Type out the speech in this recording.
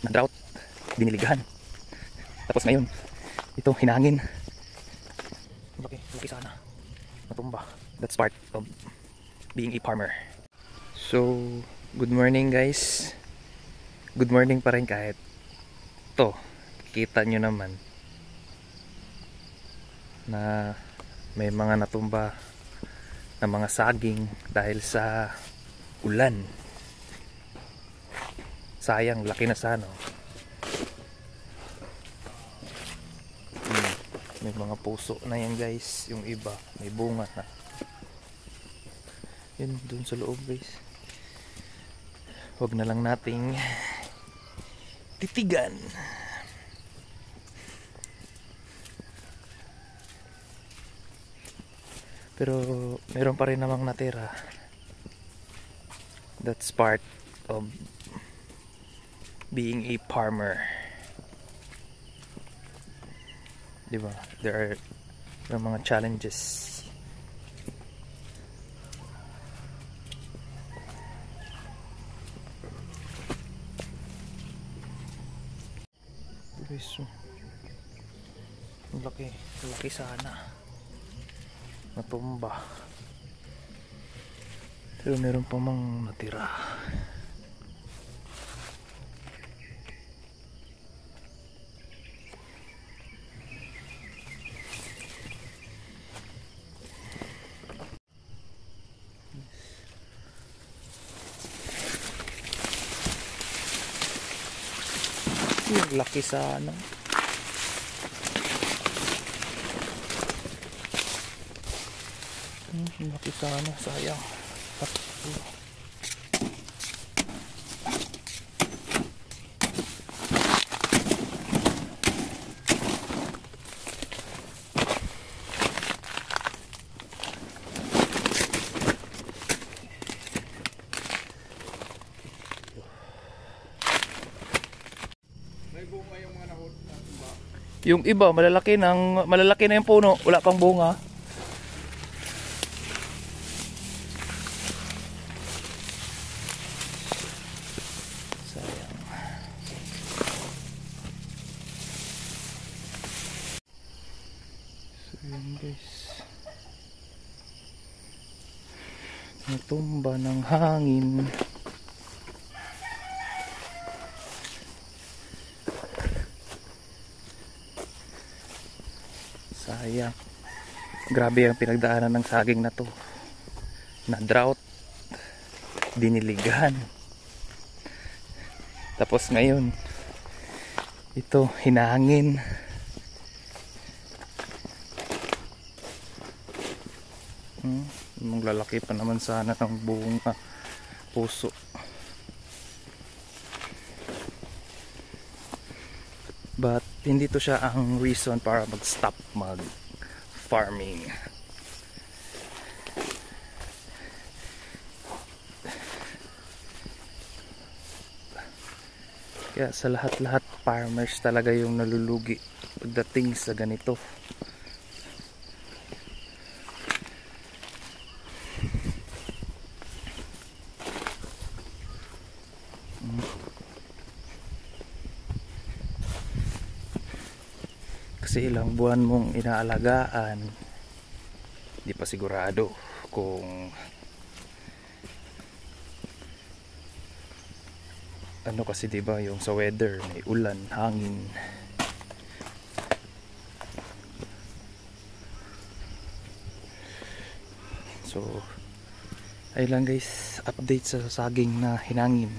na drought, diniligahan. Tapos ngayon, ito hinangin. Laki sana. Natumba. That's part of being a farmer. So, good morning guys. Good morning pa rin kahit to, kita nyo naman na may mga natumba na mga saging dahil sa ulan. Sayang, laki na sana. May mga puso na yan guys. Yung iba may bunga na. Yun dun sa loob guys. Huwag na lang nating titigan. Pero meron pa rin namang natira. That's part of being a farmer. Diba? There are mga challenges. So, laki sana. Natumba. Pero meron pa mang natira. Yung laki sana. Laki sana, sayang. Yung iba malalaki na yung puno, wala pang bunga. Sayang. So yun guys, natumba ng hangin. Sayang. Grabe ang pinagdaanan ng saging na to. Na drought, diniligahan. Tapos ngayon, ito hinangin. Maglalaki pa naman sana ng buong puso. But hindi to siya ang reason para mag-stop mag-farming. Kaya sa lahat-lahat, farmers talaga yung nalulugi pagdating sa ganito. Kasi ilang buwan mong inaalagaan, di pa sigurado kung ano, kasi diba yung sa weather may ulan, hangin. So ay lang guys, update sa saging na hinangin.